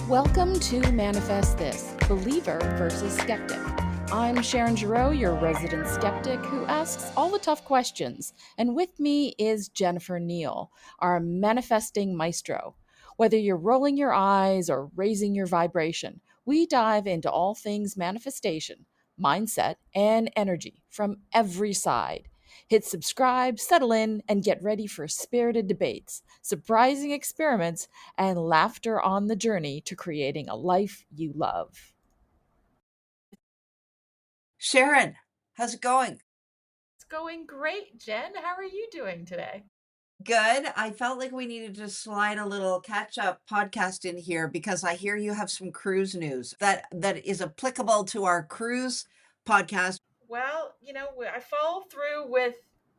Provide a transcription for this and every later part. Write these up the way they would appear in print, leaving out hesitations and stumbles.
Welcome to Manifest This, Believer versus Skeptic. I'm Sharon, your resident skeptic who asks all the tough questions. And with me is Jennifer Neal, our manifesting maestro. Whether you're rolling your eyes or raising your vibration, we dive into all things manifestation, mindset, and energy from every side. Hit subscribe, settle in, and get ready for spirited debates, surprising experiments, and laughter on the journey to creating a life you love. Sharon, how's it going? It's going great, Jen. How are you doing today? Good. I felt like we needed to slide a little catch-up podcast in here because I hear you have some cruise news that is applicable to our cruise podcast. Well, I follow through with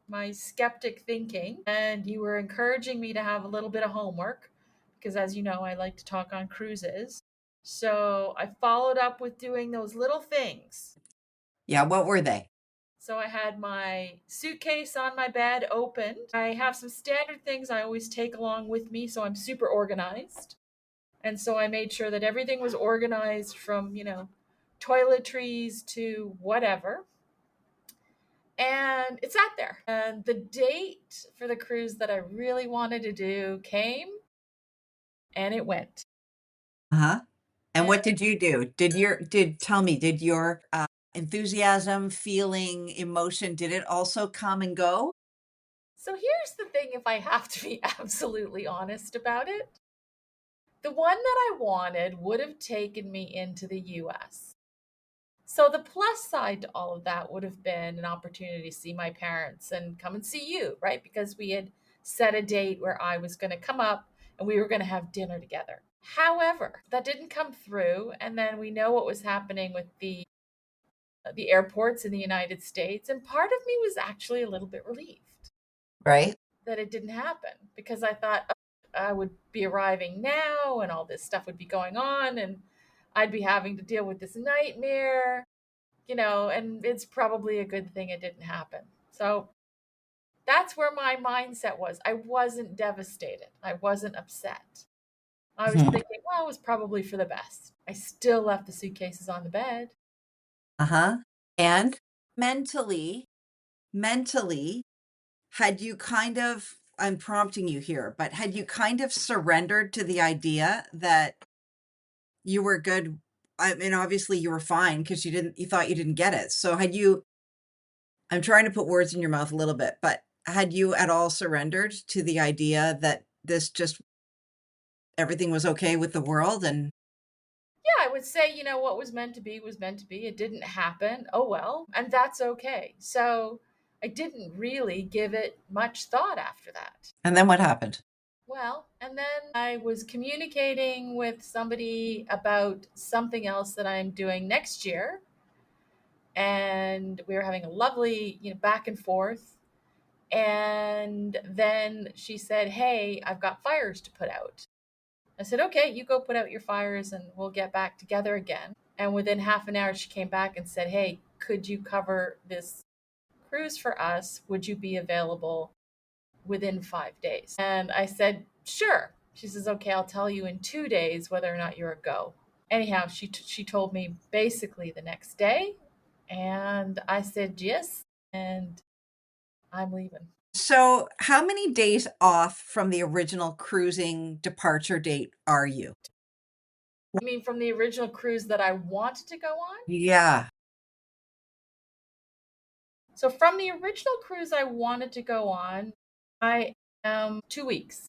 my skeptic thinking, and you were encouraging me to have a little bit of homework because, as you know, I like to talk on cruises. So I followed up with doing those little things. Yeah, what were they? So I had my suitcase on my bed opened. I have some standard things I always take along with me, so I'm super organized. And so I made sure that everything was organized from, toiletries to whatever. And it sat there. And the date for the cruise that I really wanted to do came and it went. Uh-huh. And what And did you do? Did your enthusiasm, feeling, emotion, did it also come and go? so here's the thing, if I have to be absolutely honest about it. The one that I wanted would have taken me into the US. So the plus side to all of that would have been an opportunity to see my parents and come and see you, right? Because we had set a date where I was going to come up and we were going to have dinner together. However, that didn't come through, and then we know what was happening with the airports in the United States, and part of me was actually a little bit relieved Right? that it didn't happen because I thought, oh, I would be arriving now and all this stuff would be going on and I'd be having to deal with this nightmare, and it's probably a good thing it didn't happen. So that's where my mindset was. I wasn't devastated. I wasn't upset. I was Mhm. thinking, well, it was probably for the best. I still left the suitcases on the bed. Uh-huh. And mentally, had you kind of, I'm prompting you here, but had you kind of surrendered to the idea that you were good? I mean, obviously you were fine because you thought you didn't get it. So I'm trying to put words in your mouth a little bit, but had you at all surrendered to the idea that everything was okay with the world? And Yeah, I would say, what was meant to be was meant to be. It didn't happen. Oh, well. And that's okay. So I didn't really give it much thought after that. then what happened? Well, and then I was communicating with somebody about something else that I'm doing next year. And we were having a lovely, back and forth. And then she said, hey, I've got fires to put out. I said, okay, you go put out your fires and we'll get back together again. And within half an hour, she came back and said, hey, could you cover this cruise for us? Would you be available within 5 days? And I said, sure. She says, okay, I'll tell you in 2 days whether or not you're a go. Anyhow, she told me basically the next day. And I said, yes. And I'm leaving. So, how many days off from the original cruising departure date are you? I mean, from the original cruise that I wanted to go on? Yeah. So from the original cruise I wanted to go on, I am 2 weeks.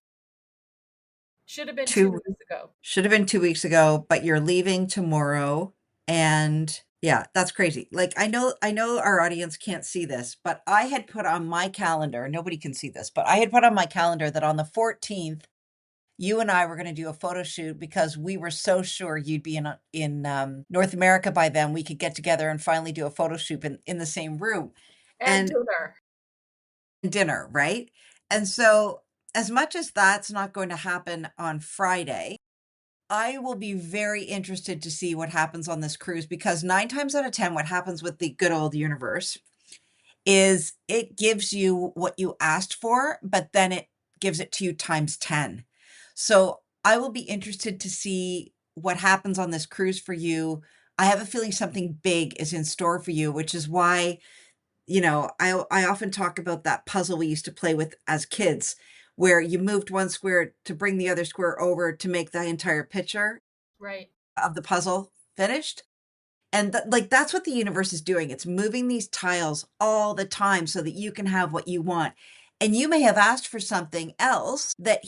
Should have been two Two weeks ago. should have been 2 weeks ago, but you're leaving tomorrow. And yeah, that's crazy. Like I know our audience can't see this, but I had put on my calendar, nobody can see this, but I had put on my calendar that on the 14th, you and I were going to do a photo shoot because we were so sure you'd be in North America by then. We could get together and finally do a photo shoot in the same room And and dinner. dinner, right? And so, as much as that's not going to happen on Friday, I will be very interested to see what happens on this cruise because 9 times out of 10, what happens with the good old universe is it gives you what you asked for, but then it gives it to you times 10. So I will be interested to see what happens on this cruise for you. I have a feeling something big is in store for you, which is why, I often talk about that puzzle we used to play with as kids, where you moved one square to bring the other square over to make the entire picture Right. of the puzzle finished. And like that's what the universe is doing. It's moving these tiles all the time so that you can have what you want. And you may have asked for something else that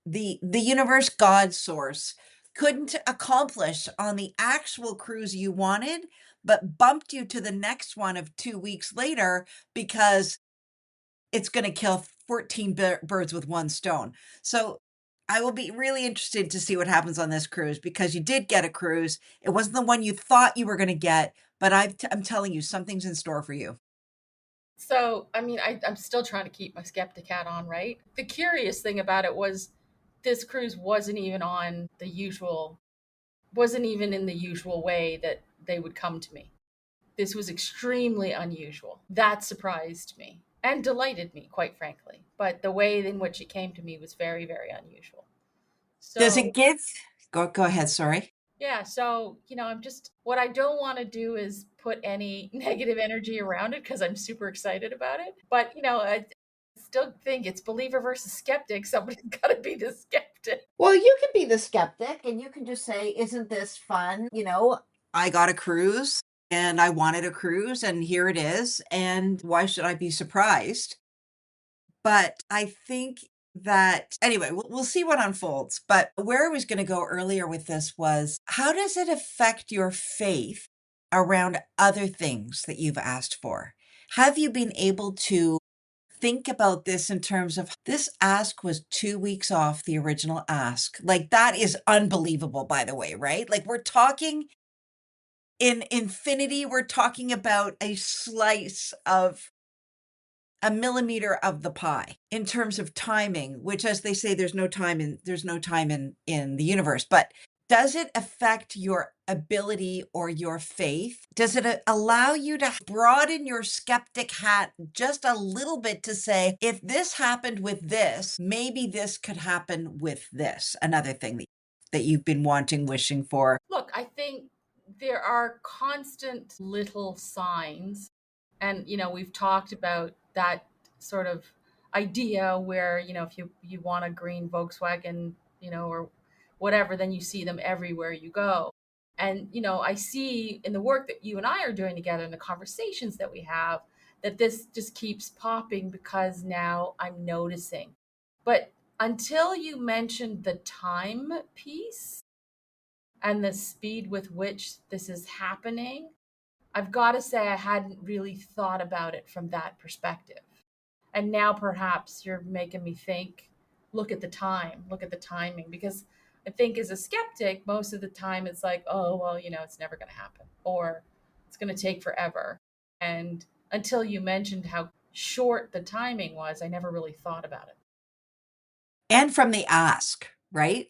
the universe, God, source, couldn't accomplish on the actual cruise you wanted, but bumped you to the next one of 2 weeks later because it's going to kill 14 birds with one stone. So I will be really interested to see what happens on this cruise, because you did get a cruise. It wasn't the one you thought you were going to get, but I'm telling you, something's in store for you. So, I mean, I'm still trying to keep my skeptic hat on, right? The curious thing about it was this cruise wasn't even in the usual way that they would come to me. This was extremely unusual. That surprised me and delighted me, quite frankly. But the way in which it came to me was very, very unusual. Does So, it give? Go ahead. Sorry. yeah, so, what I don't want to do is put any negative energy around it because I'm super excited about it. But, I still think it's believer versus skeptic. Somebody's got to be the skeptic. Well, you can be the skeptic and you can just say, isn't this fun? I got a cruise and I wanted a cruise and here it is. And why should I be surprised? But I think that, anyway, we'll see what unfolds. But where I was going to go earlier with this was, how does it affect your faith around other things that you've asked for? Have you been able to think about this in terms of, this ask was 2 weeks off the original ask? Like, that is unbelievable, by the way, right? Like, we're talking in infinity, we're talking about a slice of a millimeter of the pie in terms of timing, which, as they say, there's no time in the universe. But does it affect your ability or your faith? Does it allow you to broaden your skeptic hat just a little bit to say, if this happened with this, maybe this could happen with this? Another thing that you've been wanting, wishing for. Look, I think there are constant little signs. And, we've talked about that sort of idea where, if you want a green Volkswagen, or whatever, then you see them everywhere you go. And, I see in the work that you and I are doing together and the conversations that we have that this just keeps popping because now I'm noticing. But until you mentioned the time piece, and the speed with which this is happening, I've got to say I hadn't really thought about it from that perspective. And now perhaps you're making me think, look at the timing. Because I think as a skeptic, most of the time it's like, oh, well, it's never going to happen or it's going to take forever. And until you mentioned how short the timing was, I never really thought about it. And from the ask, right?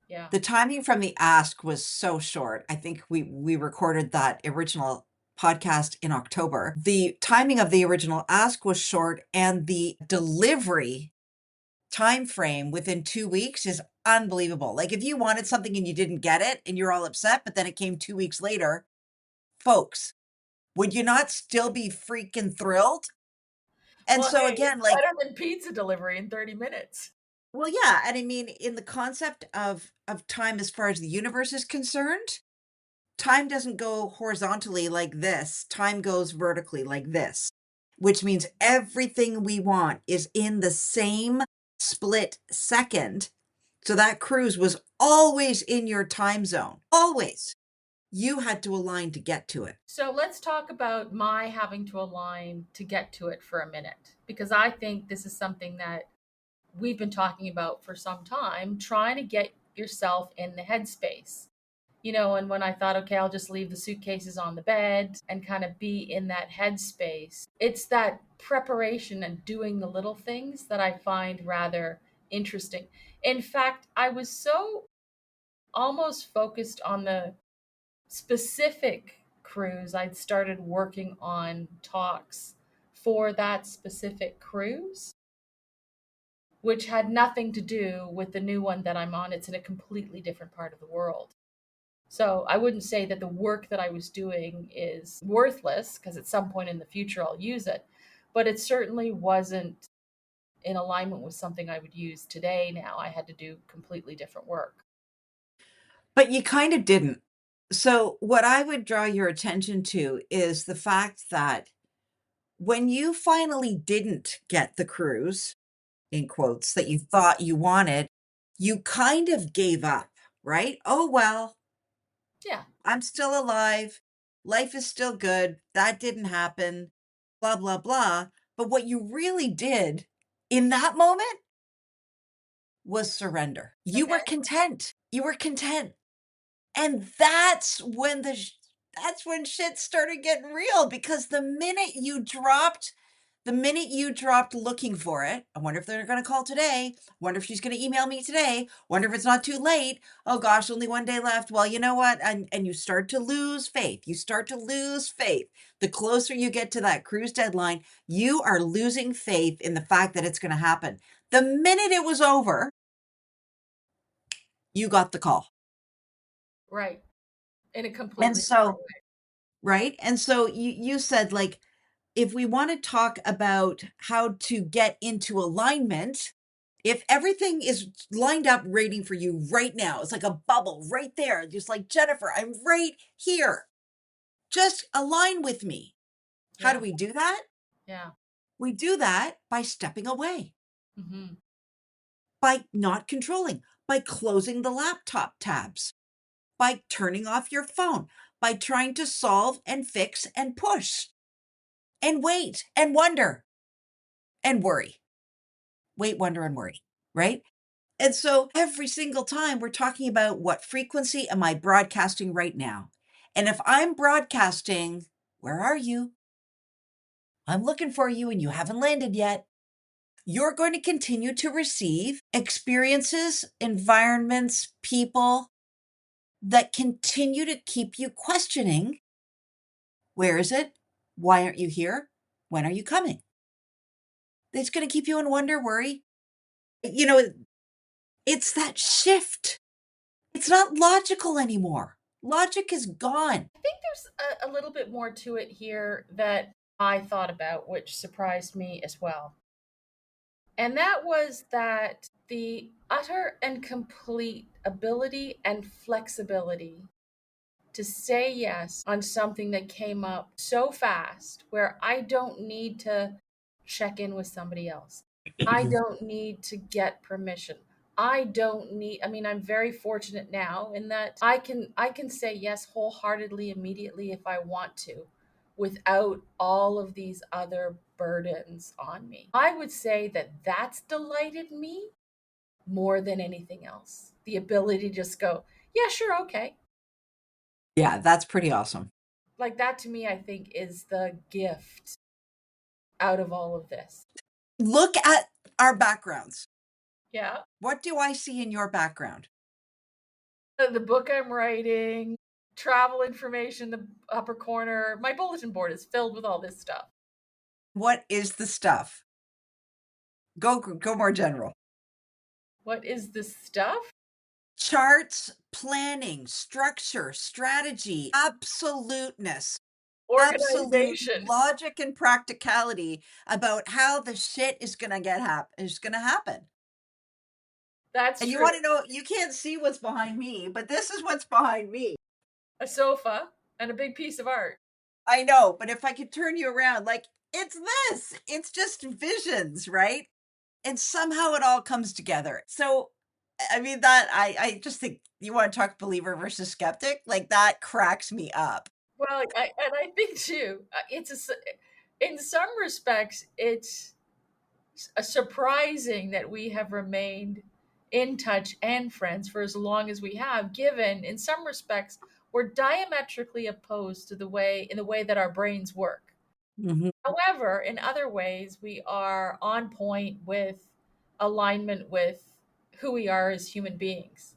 Yeah. The timing from the ask was so short. I think we recorded that original podcast in October. The timing of the original ask was short, and the delivery time frame within 2 weeks is unbelievable. Like, if you wanted something and you didn't get it and you're all upset, but then it came 2 weeks later, folks, would you not still be freaking thrilled? And Well, so hey, it's again, like, better than pizza delivery in 30 minutes. well, yeah, and I mean, in the concept of time as far as the universe is concerned, time doesn't go horizontally like this. Time goes vertically like this, which means everything we want is in the same split second. So that cruise was always in your time zone. Always. You had to align to get to it. So let's talk about my having to align to get to it for a minute, because I think this is something that we've been talking about for some time, trying to get yourself in the headspace. And when I thought, okay, I'll just leave the suitcases on the bed and kind of be in that headspace, it's that preparation and doing the little things that I find rather interesting. In fact, I was so almost focused on the specific cruise. I'd started working on talks for that specific cruise, which had nothing to do with the new one that I'm on. It's in a completely different part of the world. So I wouldn't say that the work that I was doing is worthless, because at some point in the future I'll use it, but it certainly wasn't in alignment with something I would use today. Now I had to do completely different work. But you kind of didn't. So, what I would draw your attention to is the fact that when you finally didn't get the cruise, in quotes, that you thought you wanted, you kind of gave up, right? Oh, well, Yeah. I'm still alive. Life is still good. That didn't happen, blah, blah, blah. But what you really did in that moment was surrender. You were Okay. content. You were content. And that's when shit started getting real, because the minute you dropped looking for it, I wonder if they're going to call today. Wonder if she's going to email me today. Wonder if it's not too late. Oh gosh, only one day left. Well, you know what? And you start to lose faith. You start to lose faith. The closer you get to that cruise deadline, you are losing faith in the fact that it's going to happen. The minute it was over, you got the call. Right. In a And completely different so, right? And so you said, like, if we want to talk about how to get into alignment, if everything is lined up waiting for you right now, it's like a bubble right there, just like, Jennifer, I'm right here. Just align with me. way. How do Yeah. we do that? Yeah. We do that by stepping away, Hmm. by not controlling, by closing the laptop tabs, by turning off your phone, by trying to solve and fix and push and wait and wonder and worry. Wait, wonder, and worry, right? And so every single time we're talking about, what frequency am I broadcasting right now? And if I'm broadcasting, where are you? I'm looking for you and you haven't landed yet. You're going to continue to receive experiences, environments, people that continue to keep you questioning, where is it? Why aren't you here? When are you coming? It's going to keep you in wonder, worry. You know, it's that shift. It's not logical anymore. Logic is gone. I think there's a little bit more to it here that I thought about, which surprised me as well. And that was that the utter and complete ability and flexibility to say yes on something that came up so fast, where I don't need to check in with somebody else. I don't need to get permission. I mean, I'm very fortunate now in that I can say yes wholeheartedly immediately if I want to, without all of these other burdens on me. I would say that that's delighted me more than anything else. The ability to just go, yeah, sure, okay. Yeah, that's pretty awesome. Like that to me, I think is the gift out of all of this. Look at our backgrounds. Yeah. What do I see in your background? The book I'm writing, travel information, the upper corner, my bulletin board is filled with all this stuff. What is the stuff? Go more general. What is this stuff? Charts, planning, structure, strategy, absoluteness, absolute Organization. logic and practicality about how the shit is going to happen. That's And you true. want to know, you can't see what's behind me, but this is what's behind me. A sofa and a big piece of art. I know, but if I could turn you around, like, it's this, it's just visions, right? And somehow it all comes together. So, I mean, I just think, you want to talk believer versus skeptic, like, that cracks me up. Well, and I think too, in some respects, it's surprising that we have remained in touch and friends for as long as we have, given in some respects we're diametrically opposed to the way that our brains work. Mhm. However, in other ways we are on point with alignment with who we are as human beings.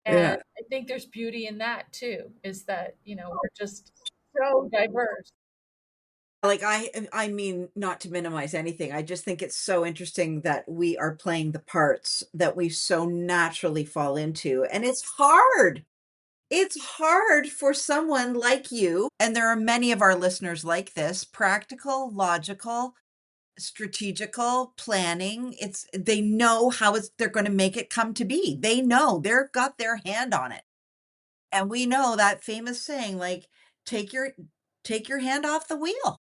And Yeah. I think there's beauty in that too, is that, we're just so diverse. Like, I mean, not to minimize anything, I just think it's so interesting that we are playing the parts that we so naturally fall into, and it's hard. It's hard for someone like you, and there are many of our listeners like this, practical, logical, strategical, planning. They know how they're gonna make it come to be. They know, they've got their hand on it. And we know that famous saying, like, take your take your hand off the wheel.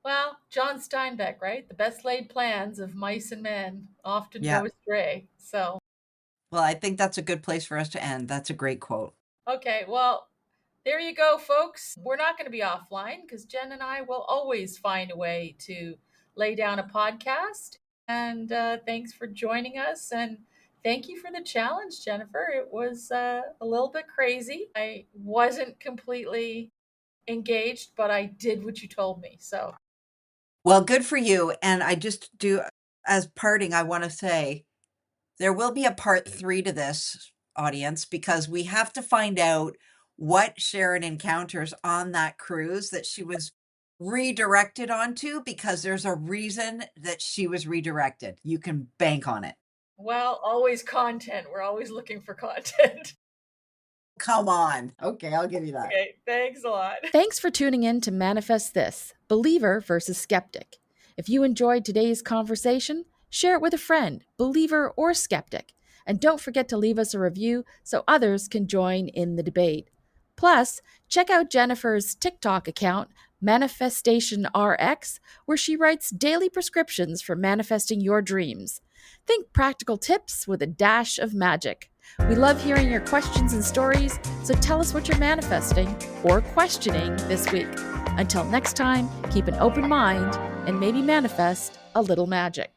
Well, John Steinbeck, right? The best laid plans of mice and men often Yeah. go astray. So, Well, I think that's a good place for us to end. That's a great quote. okay, well, there you go, folks. We're not going to be offline because Jen and I will always find a way to lay down a podcast. And thanks for joining us. And thank you for the challenge, Jennifer. It was a little bit crazy. I wasn't completely engaged, but I did what you told me. So, Well, good for you. And I just do, as parting, I want to say there will be a part 3 to this, audience, because we have to find out what Sharon encounters on that cruise that she was redirected onto, because there's a reason that she was redirected. You can bank on it. well, always content. We're always looking for content. Come on. Okay, I'll give you that. Okay, thanks a lot. Thanks for tuning in to Manifest This, Believer versus Skeptic. If you enjoyed today's conversation, share it with a friend, believer or skeptic. And don't forget to leave us a review so others can join in the debate. Plus, check out Jennifer's TikTok account, Manifestation RX, where she writes daily prescriptions for manifesting your dreams. Think practical tips with a dash of magic. We love hearing your questions and stories, so tell us what you're manifesting or questioning this week. Until next time, keep an open mind and maybe manifest a little magic.